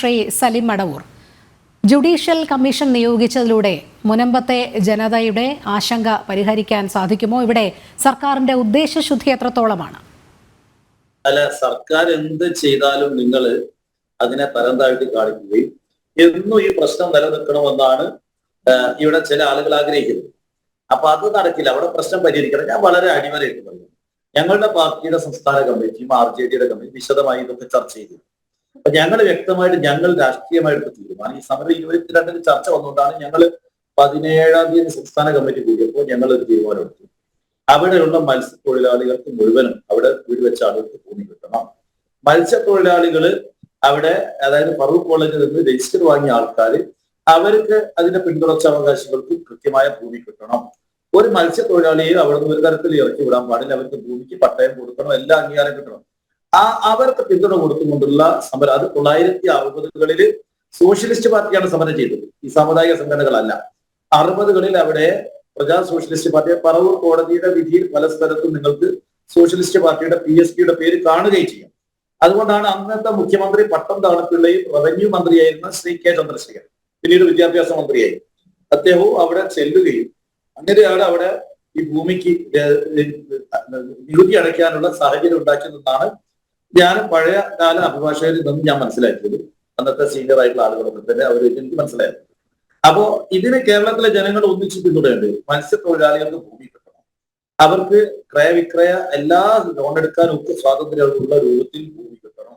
Shri Salim Madavoor. Judicial commission നിയോഗിച്ചതിലൂടെ മുനമ്പത്തെ ജനതയുടെ ആശങ്ക പരിഹരിക്കാൻ സാധിക്കുമോ? ഇവിടെ സർക്കാരിന്റെ ഉദ്ദേശശുദ്ധി എത്രത്തോളമാണ്? അല്ല, സർക്കാർ എന്ത് ചെയ്താലും നിങ്ങൾ അതിനെ തരം താഴ്ത്തി കാണിക്കുകയും എന്നും ഈ പ്രശ്നം നിലനിൽക്കണമെന്നാണ് ഇവിടെ ചില ആളുകൾ ആഗ്രഹിക്കുന്നത്. അപ്പൊ അത് നടക്കില്ല. അവിടെ പ്രശ്നം പരിഹരിക്കണം. ഞാൻ വളരെ അടിവരയിട്ട് പറയും, ഞങ്ങളുടെ പാർട്ടിയുടെ സംസ്ഥാന കമ്മിറ്റിയും RJDയുടെ കമ്മിറ്റി വിശദമായി ഇതൊക്കെ ചർച്ച ചെയ്തു. അപ്പൊ ഞങ്ങൾ വ്യക്തമായിട്ട് ഞങ്ങൾ രാഷ്ട്രീയമായിട്ട് തീരുമാനം, ഈ സമരം 22-ന് ചർച്ച വന്നുകൊണ്ടാണ് ഞങ്ങൾ 17-ാം തീയതി സംസ്ഥാന കമ്മിറ്റി കൂടിയപ്പോൾ ഞങ്ങൾ ഒരു തീരുമാനമെടുത്തു. അവിടെയുള്ള മത്സ്യത്തൊഴിലാളികൾക്ക് മുഴുവനും അവിടെ വീട് വെച്ച ആളുകൾക്ക് ഭൂമി കിട്ടണം. മത്സ്യത്തൊഴിലാളികൾ അവിടെ, അതായത് ഫറൂഖ് കോളേജിൽ നിന്ന് രജിസ്റ്റർ വാങ്ങിയ ആൾക്കാർ, അവർക്ക് അതിന്റെ പിന്തുടർച്ച അവകാശികൾക്ക് കൃത്യമായ ഭൂമി കിട്ടണം. ഒരു മത്സ്യത്തൊഴിലാളിയെ അവിടെ നിന്ന് ഒരു തരത്തിൽ ഇറക്കി വിടാൻ പാടില്ല. അവർക്ക് ഭൂമിക്ക് പട്ടയം കൊടുക്കണം, എല്ലാ അംഗീകാരം കിട്ടണം. അവർക്ക് പിന്തുണ കൊടുത്തുകൊണ്ടുള്ള സമരം, അത് 1960-കളിൽ സോഷ്യലിസ്റ്റ് പാർട്ടിയാണ് സമരം ചെയ്തത്, ഈ സാമുദായിക സംഘടനകളല്ല. 60-കളിൽ അവിടെ പ്രജാ സോഷ്യലിസ്റ്റ് പാർട്ടി, പറവൂർ കോടതിയുടെ വിധിയിൽ പല സ്ഥലത്തും നിങ്ങൾക്ക് സോഷ്യലിസ്റ്റ് പാർട്ടിയുടെ PSPയുടെ പേര് കാണുകയും ചെയ്യും. അതുകൊണ്ടാണ് അന്നത്തെ മുഖ്യമന്ത്രി പട്ടം താണപ്പിള്ളയും റവന്യൂ മന്ത്രിയായിരുന്ന ശ്രീ K. ചന്ദ്രശേഖരൻ പിന്നീട് വിദ്യാഭ്യാസ മന്ത്രിയായി, അദ്ദേഹവും അവിടെ ചെല്ലുകയും അങ്ങനെയാണ് അവിടെ ഈ ഭൂമിക്ക് നികുതി അടയ്ക്കാനുള്ള സാഹചര്യം ഉണ്ടാക്കിയതെന്നാണ് ഞാൻ പഴയ കാല അഭിഭാഷകരിൽ നിന്നും ഞാൻ മനസ്സിലാക്കിയത്. അന്നത്തെ സീനിയർ ആയിട്ടുള്ള ആളുകളൊക്കെ തന്നെ അവർ എനിക്ക് മനസ്സിലായത്. അപ്പോ ഇതിന് കേരളത്തിലെ ജനങ്ങൾ ഒന്നിച്ചു പിന്തുണയുണ്ട്. മത്സ്യത്തൊഴിലാളികൾക്ക് ഭൂമി കിട്ടണം, അവർക്ക് ക്രയവിക്രയ എല്ലാ ലോൺ എടുക്കാനും ഒക്കെ സ്വാതന്ത്ര്യമുള്ള രൂപത്തിൽ ഭൂമി കിട്ടണം.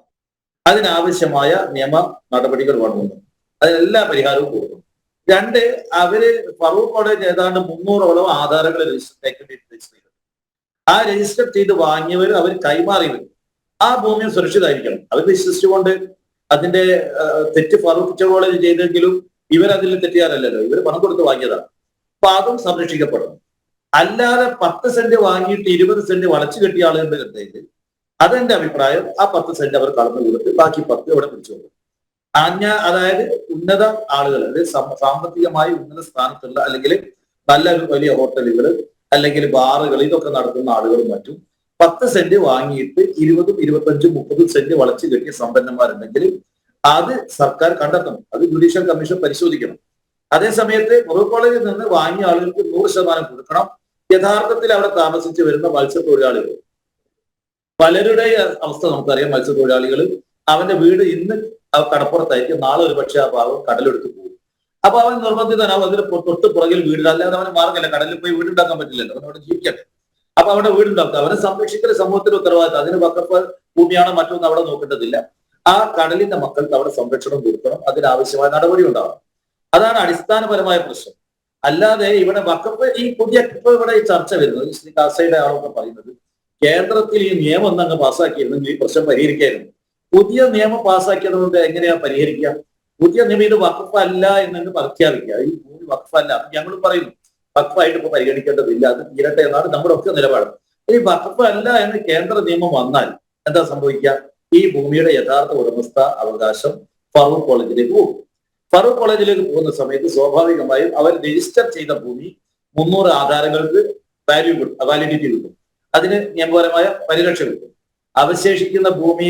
അതിനാവശ്യമായ നിയമ നടപടികൾ വേണമെന്ന്, അതിനെല്ലാ പരിഹാരവും കൊടുക്കണം. 2, അവര് ഫറൂഖ് കോളേജ് ഏതാണ്ട് 300ഓളം ആധാരങ്ങൾ രജിസ്റ്റർ ചെയ്തു. ആ രജിസ്റ്റർ ചെയ്ത് വാങ്ങിയവർ അവർ കൈമാറിയവർ ആ ഭൂമി സുരക്ഷിതമായിരിക്കണം. അവർ വിശ്വസിച്ചുകൊണ്ട് അതിന്റെ തെറ്റ് ഫറൂഖ് കോളേജ് ചെയ്തെങ്കിലും ഇവരതിൽ തെറ്റുകാരല്ലല്ലോ, ഇവർ പണം കൊടുത്ത് വാങ്ങിയതാണ്. അപ്പൊ അതും സംരക്ഷിക്കപ്പെടണം. അല്ലാതെ 10 സെന്റ് വാങ്ങിയിട്ട് 20 സെന്റ് വളച്ചു കെട്ടിയ ആളുകളുടെ കണ്ടെങ്കിൽ അതെന്റെ അഭിപ്രായം, ആ 10 സെന്റ് അവർ കടന്നു കൊടുത്ത് ബാക്കി 10 അവിടെ പിടിച്ചുകൊണ്ടു. അതായത് ഉന്നത ആളുകൾ, സാമ്പത്തികമായി ഉന്നത സ്ഥാനത്തുള്ള, അല്ലെങ്കിൽ നല്ല വലിയ ഹോട്ടലുകൾ അല്ലെങ്കിൽ ബാറുകൾ ഇതൊക്കെ നടത്തുന്ന ആളുകളും മറ്റും 10 സെന്റ് വാങ്ങിയിട്ട് 20, 25, 30 സെന്റ് വളച്ചു കെട്ടിയ സമ്പന്നന്മാരുണ്ടെങ്കിൽ അത് സർക്കാർ കണ്ടെത്തണം. അത് ജുഡീഷ്യൽ കമ്മീഷൻ പരിശോധിക്കണം. അതേസമയത്ത് ഫറൂഖ് കോളേജിൽ നിന്ന് വാങ്ങിയ ആളുകൾക്ക് 100% കൊടുക്കണം. യഥാർത്ഥത്തിൽ അവിടെ താമസിച്ച് വരുന്ന മത്സ്യത്തൊഴിലാളികൾ, പലരുടെ അവസ്ഥ നമുക്കറിയാം. മത്സ്യത്തൊഴിലാളികൾ, അവന്റെ വീട് ഇന്ന് കടപ്പുറത്തായിരിക്കും, നാളെ ഒരു പക്ഷേ ആ ഭാഗം കടലെടുത്ത് പോകും. അപ്പൊ അവൻ നിർബന്ധിതനാവും അതിന് തൊട്ട് പുറകിൽ വീടില്ല, അല്ലാതെ അവന് മാർഗമില്ല. കടലിൽ പോയി വീടുണ്ടാക്കാൻ പറ്റില്ലല്ലോ, അവൻ അവിടെ ജീവിക്കട്ടെ. അപ്പൊ അവിടെ വീടുണ്ടാക്കുക, അവനെ സംരക്ഷിക്കൽ സമൂഹത്തിന്റെ ഉത്തരവാദിത്തം. അതിന് വഖഫ് ഭൂമിയാണോ മറ്റൊന്നും അവിടെ നോക്കേണ്ടതില്ല. ആ കടലിന്റെ മക്കൾക്ക് അവിടെ സംരക്ഷണം കൊടുക്കണം, അതിനാവശ്യമായ നടപടി ഉണ്ടാവണം. അതാണ് അടിസ്ഥാനപരമായ പ്രശ്നം. അല്ലാതെ ഇവിടെ വഖഫ് ഈ പുതിയ ഇവിടെ ഈ ചർച്ച വരുന്നത്, ശ്രീ കാസയുടെ ആളൊക്കെ പറയുന്നത് കേന്ദ്രത്തിൽ ഈ നിയമം ഒന്നങ്ങ് പാസ്സാക്കിയിരുന്നെങ്കിൽ ഈ പ്രശ്നം പരിഹരിക്കായിരുന്നു. പുതിയ നിയമം പാസ്സാക്കിയത് കൊണ്ട് എങ്ങനെയാ പരിഹരിക്കുക? പുതിയ നിയമം ഇത് വഖഫ് അല്ല എന്ന് പ്രഖ്യാപിക്കുക. ഈ ഭൂമി വഖഫ് അല്ല, ഞങ്ങൾ പറയുന്നു വഖഫായിട്ട് ഇപ്പൊ പരിഗണിക്കേണ്ടതില്ല, അത് തീരട്ടെ എന്നാണ് നമ്മുടെ ഒക്കെ നിലപാട്. ഈ വഖഫ് അല്ല എന്ന് കേന്ദ്ര നിയമം വന്നാൽ എന്താ സംഭവിക്കുക? ഈ ഭൂമിയുടെ യഥാർത്ഥ ഉടമസ്ഥ അവകാശം ഫറൂഖ് കോളേജിലേക്ക് പോകും. ഫറൂഖ് കോളേജിലേക്ക് പോകുന്ന സമയത്ത് സ്വാഭാവികമായും അവർ രജിസ്റ്റർ ചെയ്ത ഭൂമി 300 ആധാരങ്ങൾക്ക് വാലിഡിറ്റി കിട്ടും, അതിന് നിയമപരമായ പരിരക്ഷ കിട്ടും. അവശേഷിക്കുന്ന ഭൂമി,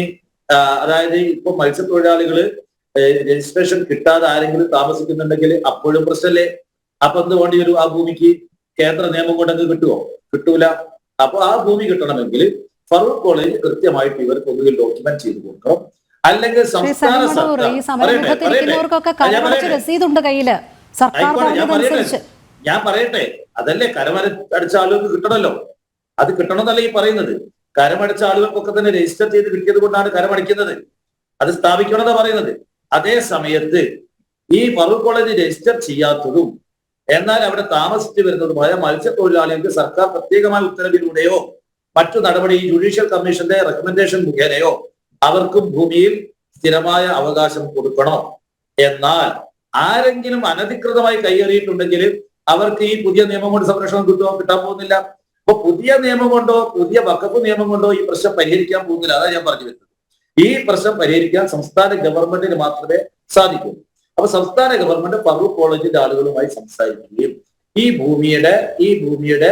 അതായത് ഇപ്പൊ മത്സ്യത്തൊഴിലാളികൾ രജിസ്ട്രേഷൻ കിട്ടാതെ ആരെങ്കിലും താമസിക്കുന്നുണ്ടെങ്കിൽ അപ്പോഴും പ്രശ്നമല്ലേ? അപ്പൊ എന്ത് വേണ്ടി വരും? ആ ഭൂമിക്ക് കേന്ദ്ര നിയമം കൊണ്ടങ്ങ് കിട്ടുമോ? കിട്ടൂല. അപ്പൊ ആ ഭൂമി കിട്ടണമെങ്കിൽ ഫറൂഖ് കോളേജ് കൃത്യമായിട്ട് ഇവർക്ക് ഒന്നുകിൽ ഡോക്യുമെന്റ് ചെയ്ത് കൊടുക്കണം, അല്ലെങ്കിൽ സംസ്ഥാന ഞാൻ പറയട്ടെ, അതല്ലേ കരമടച്ച ആളുകൾക്ക് കിട്ടണമല്ലോ, അത് കിട്ടണമെന്നല്ല ഈ പറയുന്നത്. കരമടച്ച ആളുകൾക്കൊക്കെ തന്നെ രജിസ്റ്റർ ചെയ്ത് കിട്ടിയത് കൊണ്ടാണ് കരമടയ്ക്കുന്നത്, അത് സ്ഥാപിക്കണമെന്നാണ് പറയുന്നത്. അതേ സമയത്ത് ഈ ഫറൂഖ് കോളേജ് രജിസ്റ്റർ ചെയ്യാത്തതും എന്നാൽ അവിടെ താമസിച്ചു വരുന്നതുമായ മത്സ്യത്തൊഴിലാളികൾക്ക് സർക്കാർ പ്രത്യേകമായ ഉത്തരവിലൂടെയോ മറ്റു നടപടി ജുഡീഷ്യൽ കമ്മീഷന്റെ റെക്കമെൻഡേഷൻ മുഖേനയോ അവർക്കും ഭൂമിയിൽ സ്ഥിരമായ അവകാശം കൊടുക്കണം. എന്നാൽ ആരെങ്കിലും അനധികൃതമായി കൈയേറിയിട്ടുണ്ടെങ്കിൽ അവർക്ക് ഈ പുതിയ നിയമം കൊണ്ട് സംരക്ഷണം കിട്ടാൻ പോകുന്നില്ല. അപ്പൊ പുതിയ നിയമം കൊണ്ടോ പുതിയ വഖഫ് നിയമം കൊണ്ടോ ഈ പ്രശ്നം പരിഹരിക്കാൻ പോകുന്നില്ല. അതാണ് ഞാൻ പറഞ്ഞു വരുന്നത്. ഈ പ്രശ്നം പരിഹരിക്കാൻ സംസ്ഥാന ഗവൺമെന്റിന് മാത്രമേ സാധിക്കൂ. അപ്പൊ സംസ്ഥാന ഗവൺമെന്റ് ഫറൂഖ് കോളേജിന്റെ ആളുകളുമായി സംസാരിക്കുകയും ഈ ഭൂമിയുടെ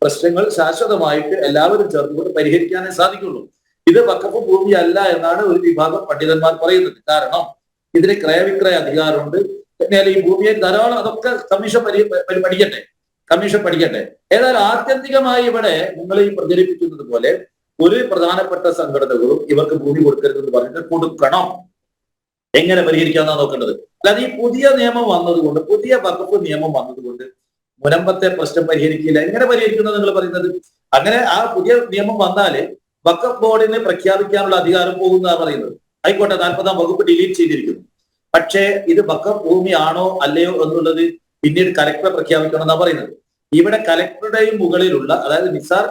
പ്രശ്നങ്ങൾ ശാശ്വതമായിട്ട് എല്ലാവരും ചേർന്നുകൊണ്ട് പരിഹരിക്കാനേ സാധിക്കുള്ളൂ. ഇത് വഖഫ് ഭൂമി അല്ല എന്നാണ് ഒരു വിഭാഗം പണ്ഡിതന്മാർ പറയുന്നത്. കാരണം ഇതിന് ക്രയവിക്രയ അധികാരമുണ്ട്. പിന്നെ ഈ ഭൂമിയെ ധാരാളം അതൊക്കെ പഠിക്കട്ടെ, കമ്മീഷൻ പഠിക്കട്ടെ. ഏതായാലും ആത്യന്തികമായി ഇവിടെ നിങ്ങൾ ഈ പ്രചരിപ്പിക്കുന്നത് പോലെ ഒരു പ്രധാനപ്പെട്ട സംഘടനകളും ഇവർക്ക് ഭൂമി കൊടുക്കരുതെന്ന് പറഞ്ഞിട്ട് കൊടുക്കണം. എങ്ങനെ പരിഹരിക്കാന്നാണ് നോക്കേണ്ടത്. അല്ലാതെ ഈ പുതിയ നിയമം വന്നതുകൊണ്ട്, പുതിയ വകുപ്പ് നിയമം വന്നതുകൊണ്ട് മുനമ്പത്തെ പ്രശ്നം പരിഹരിക്കില്ല. എങ്ങനെ പരിഹരിക്കുന്നത് നിങ്ങൾ പറയുന്നത്? അങ്ങനെ ആ പുതിയ നിയമം വന്നാല് വഖഫ് ബോർഡിനെ പ്രഖ്യാപിക്കാനുള്ള അധികാരം പോകുന്നതാണ് പറയുന്നത്. ആയിക്കോട്ടെ, 40-ാം വകുപ്പ് ഡിലീറ്റ് ചെയ്തിരിക്കുന്നു. പക്ഷേ ഇത് വഖഫ് ഭൂമി ആണോ അല്ലയോ എന്നുള്ളത് പിന്നീട് കലക്ടർ പ്രഖ്യാപിക്കണം എന്നാണ് പറയുന്നത്. ഇവിടെ കലക്ടറുടെയും മുകളിലുള്ള, അതായത് നിസാർ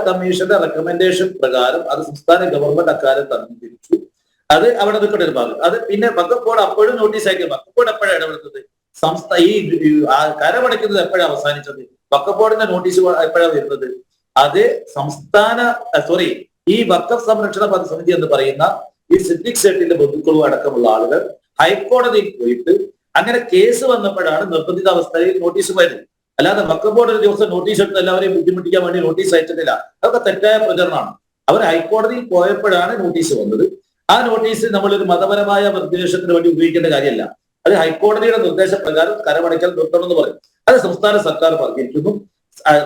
കമ്മീഷന്റെ റെക്കമെൻഡേഷൻ പ്രകാരം അത് സംസ്ഥാന ഗവൺമെന്റ് അക്കാര്യം തന്നിരിച്ചു. അത് അവിടെ നിൽക്കേണ്ട ഒരു ഭാഗം. അത് പിന്നെ വഖഫ് ബോർഡ് അപ്പോഴും നോട്ടീസ് അയക്കും. വഖഫ് ബോർഡ് എപ്പോഴാണ് ഇടപെടുന്നത്? കരമടയ്ക്കുന്നത് എപ്പോഴാണ് അവസാനിച്ചത്? വഖഫ് ബോർഡിന്റെ നോട്ടീസ് എപ്പോഴാണ് വരുന്നത്? അത് ഈ വഖഫ് സംരക്ഷണ സമിതി എന്ന് പറയുന്ന ഈ സിദ്ദിഖ് സേട്ടിന്റെ ബന്ധുക്കളും അടക്കമുള്ള ആളുകൾ ഹൈക്കോടതിയിൽ പോയിട്ട് അങ്ങനെ കേസ് വന്നപ്പോഴാണ് നിർബന്ധിത അവസ്ഥയിൽ നോട്ടീസ് വരുന്നത്. അല്ലാതെ വഖഫ് ബോർഡ് ഒരു ദിവസം നോട്ടീസ് എടുത്ത് എല്ലാവരെയും ബുദ്ധിമുട്ടിക്കാൻ വേണ്ടി നോട്ടീസ് അയച്ചിട്ടില്ല. അതൊക്കെ തെറ്റായ പ്രചരണമാണ്. അവർ ഹൈക്കോടതിയിൽ പോയപ്പോഴാണ് നോട്ടീസ് വന്നത്. ആ നോട്ടീസ് നമ്മളൊരു മതപരമായ നിർദ്ദേശത്തിന് വേണ്ടി ഉപയോഗിക്കേണ്ട കാര്യമല്ല. അത് ഹൈക്കോടതിയുടെ നിർദ്ദേശപ്രകാരം കരമടയ്ക്കൽ നിർത്തണം എന്ന് പറയും. അത് സംസ്ഥാന സർക്കാർ പറഞ്ഞിരിക്കുന്നു.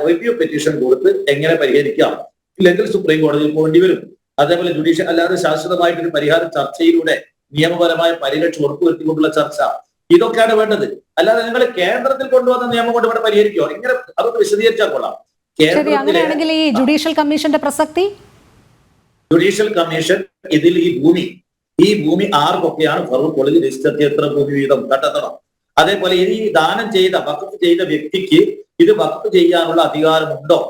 റിവ്യൂ പെറ്റീഷൻ കൊടുത്ത് എങ്ങനെ പരിഹരിക്കാം, ഇല്ലെങ്കിൽ സുപ്രീം കോടതിയിൽ പോകേണ്ടി വരും. അതേപോലെ ജുഡീഷ്യൽ അല്ലാതെ ശാശ്വതമായിട്ടൊരു പരിഹാര ചർച്ചയിലൂടെ നിയമപരമായ പരിരക്ഷ ഉറപ്പുവരുത്തിക്കൊണ്ടുള്ള ചർച്ച, ഇതൊക്കെയാണ് വേണ്ടത്. അല്ലാതെ നിങ്ങൾ കേന്ദ്രത്തിൽ കൊണ്ടുവന്ന നിയമം കൊണ്ട് ഇവിടെ പരിഹരിക്കുമോ? ഇങ്ങനെ അതൊക്കെ വിശദീകരിച്ചാൽ കൊള്ളാം. അങ്ങനെയാണെങ്കിൽ ഈ ജുഡീഷ്യൽ കമ്മീഷന്റെ പ്രസക്തി, ജുഡീഷ്യൽ കമ്മീഷൻ ഇതിൽ ഈ ഭൂമി ആർക്കൊക്കെയാണ് ഫറൂഖ് കോളേജ് രജിസ്റ്റർ എത്ര ഭൂമി വീതം കണ്ടെത്തണം. അതേപോലെ ഈ ദാനം ചെയ്ത വഖഫ് ചെയ്ത വ്യക്തിക്ക് ഇത് വഖഫ് ചെയ്യാനുള്ള അധികാരമുണ്ടോ?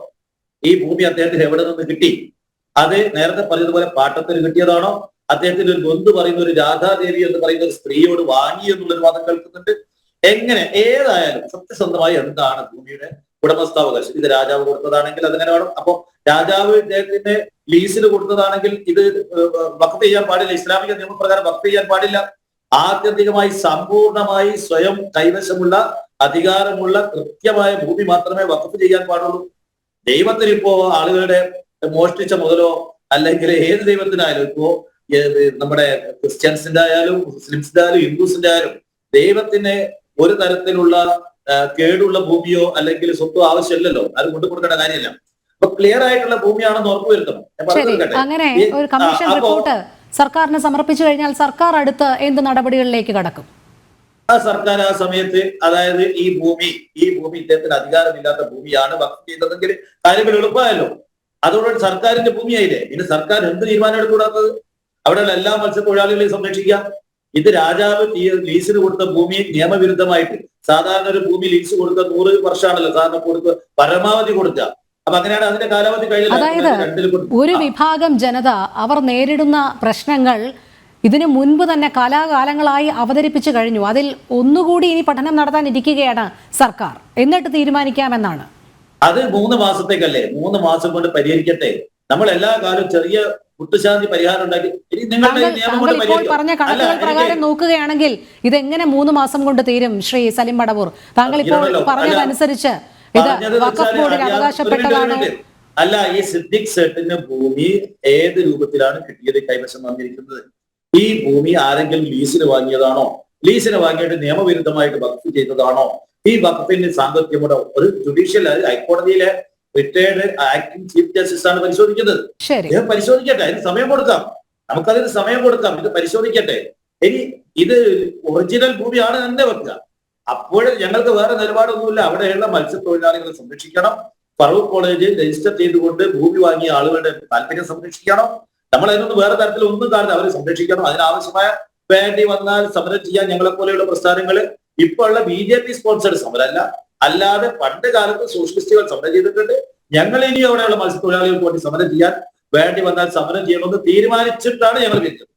ഈ ഭൂമി അദ്ദേഹത്തിന് എവിടെ നിന്ന് കിട്ടി? അത് നേരത്തെ പറഞ്ഞതുപോലെ പാട്ടത്തിന് കിട്ടിയതാണോ? അദ്ദേഹത്തിന്റെ ഒരു ബന്ധു പറയുന്ന ഒരു രാധാദേവി എന്ന് പറയുന്ന ഒരു സ്ത്രീയോട് വാങ്ങി എന്നുള്ളൊരു വാദം കേൾക്കുന്നുണ്ട്. എങ്ങനെ ഏതായാലും സത്യസന്ധമായി എന്താണ് ഭൂമിയുടെ ഉടമസ്ഥാവകാശം? ഇത് രാജാവ് കൊടുത്തതാണെങ്കിൽ അതെങ്ങനെ വേണം? അപ്പൊ രാജാവ് ഇദ്ദേഹത്തിന് ലീസിന് കൊടുത്തതാണെങ്കിൽ ഇത് വഖഫ് ചെയ്യാൻ പാടില്ല. ഇസ്ലാമിക നിയമപ്രകാരം വഖഫ് ചെയ്യാൻ പാടില്ല. ആത്യന്തികമായി സമ്പൂർണമായി സ്വയം കൈവശമുള്ള അധികാരമുള്ള കൃത്യമായ ഭൂമി മാത്രമേ വഖഫ് ചെയ്യാൻ പാടുള്ളൂ. ദൈവത്തിന് ഇപ്പോ ആളുകളുടെ മോഷ്ടിച്ച മുതലോ അല്ലെങ്കിൽ ഏത് ദൈവത്തിനായാലും, ഇപ്പോ നമ്മുടെ ക്രിസ്ത്യൻസിന്റെ ആയാലും മുസ്ലിംസിന്റെ ആയാലും ഹിന്ദുസിന്റെ ആയാലും ദൈവത്തിന് ഒരു തരത്തിലുള്ള കേടുള്ള ഭൂമിയോ അല്ലെങ്കിൽ സ്വത്തോ ആവശ്യമില്ലല്ലോ. അത് കൊണ്ടു കൊടുക്കേണ്ട കാര്യമില്ല. അപ്പൊ ക്ലിയർ ആയിട്ടുള്ള ഭൂമിയാണെന്ന് ഉറപ്പുവരുത്തണം. അങ്ങനെ ഒരു കമ്മീഷൻ റിപ്പോർട്ട് സർക്കാരിന് സമർപ്പിച്ചു കഴിഞ്ഞാൽ സർക്കാർ അടുത്ത് എന്ത് നടപടികളിലേക്ക് കടക്കും? ആ സർക്കാർ ആ സമയത്ത്, അതായത് ഈ ഭൂമി ഇദ്ദേഹത്തിന് അധികാരമില്ലാത്ത ഭൂമിയാണ് വഖഫ് ചെയ്തതെങ്കിൽ കാര്യങ്ങൾ എളുപ്പമായല്ലോ. അതോടുകൂടി സർക്കാരിന്റെ ഭൂമിയായില്ലേ. ഇനി സർക്കാർ എന്ത് തീരുമാനം എടുക്കൂടാത്തത്? അവിടെയുള്ള എല്ലാ മത്സ്യത്തൊഴിലാളികളെയും സംരക്ഷിക്കാം. ഇത് രാജാവ് ലീസിന് കൊടുത്ത ഭൂമി നിയമവിരുദ്ധമായിട്ട്, സാധാരണ ഒരു ഭൂമി ലീസ് കൊടുത്ത 100 വർഷമാണല്ലോ സാധാരണ കൊടുക്കുക, പരമാവധി കൊടുക്കുക. അപ്പൊ അങ്ങനെയാണ് അതിന്റെ കാലാവധി കഴിഞ്ഞത്. ഒരു വിഭാഗം ജനത അവർ നേരിടുന്ന പ്രശ്നങ്ങൾ ഇതിനു മുൻപ് തന്നെ കാലാകാലങ്ങളായി അവതരിപ്പിച്ചു കഴിഞ്ഞു. അതിൽ ഒന്നുകൂടി ഇനി പഠനം നടത്താനിരിക്കുകയാണ് സർക്കാർ. എന്നിട്ട് തീരുമാനിക്കാമെന്നാണ്. അത് 3 മാസത്തേക്കല്ലേ? 3 മാസം കൊണ്ട് പരിഹരിക്കട്ടെ. നമ്മൾ എല്ലാ കാലവും ചെറിയ കുട്ടുശാന്തി പരിഹാരം ഉണ്ടാക്കി പറഞ്ഞ കണക്കുകൾ പ്രകാരം നോക്കുകയാണെങ്കിൽ ഇതെങ്ങനെ 3 മാസം കൊണ്ട് തീരും? ശ്രീ സലിം മടവൂർ, താങ്കൾ ഇപ്പോൾ പറഞ്ഞതനുസരിച്ച് ഇത് വഖഫ് ബോർഡിന് അവകാശപ്പെട്ടതാണോ? അല്ല, ഈ സിദ്ദിഖ് സേട്ടിന്റെ ഭൂമി ഏത് രൂപത്തിലാണ് കിട്ടിയത്, കൈവശം വന്നിരിക്കുന്നത്? ഈ ഭൂമി ആരെങ്കിലും ലീസിന് വാങ്ങിയതാണോ? ലീസിന് വാങ്ങിയിട്ട് നിയമവിരുദ്ധമായിട്ട് വഖഫ് ചെയ്തതാണോ? ഈ വഖഫിന് സാങ്കത്യമുണ്ടോ? ഒരു ജുഡീഷ്യൽ ഹൈക്കോടതിയിലെ റിട്ടയർഡ് ആക്ടിംഗ് ചീഫ് ജസ്റ്റിസ് ആണ് പരിശോധിക്കുന്നത്. പരിശോധിക്കട്ടെ, അതിന് സമയം കൊടുക്കാം. നമുക്കതിന് സമയം കൊടുക്കാം. ഇത് പരിശോധിക്കട്ടെ. ഇനി ഇത് ഒറിജിനൽ ഭൂമിയാണ് തന്നെ വെക്കുക. അപ്പോൾ ഞങ്ങൾക്ക് വേറെ നിലപാടൊന്നുമില്ല. അവിടെയുള്ള മത്സ്യത്തൊഴിലാളികളെ സംരക്ഷിക്കണം. ഫറൂഖ് കോളേജിൽ രജിസ്റ്റർ ചെയ്തുകൊണ്ട് ഭൂമി വാങ്ങിയ ആളുകളുടെ താല്പര്യം സംരക്ഷിക്കണം. നമ്മൾ അതിനൊന്നും വേറെ തരത്തിൽ ഒന്നും കാണുന്നത് അവരെ സംരക്ഷിക്കണം. അതിനാവശ്യമായ വേണ്ടി വന്നാൽ സമരം ചെയ്യാൻ ഞങ്ങളെ പോലെയുള്ള പ്രസ്ഥാനങ്ങൾ, ഇപ്പോൾ ഉള്ള BJP സ്പോൺസേഡ് സമരമല്ല, അല്ലാതെ പണ്ട് കാലത്ത് സോഷ്യലിസ്റ്റുകൾ സമരം ചെയ്തിട്ടുണ്ട്. ഞങ്ങൾ ഇനി അവിടെയുള്ള മത്സ്യത്തൊഴിലാളികൾക്ക് വേണ്ടി സമരം ചെയ്യാൻ വേണ്ടി വന്നാൽ സമരം ചെയ്യണമെന്ന് തീരുമാനിച്ചിട്ടാണ് ഞങ്ങൾ വിളിച്ചത്.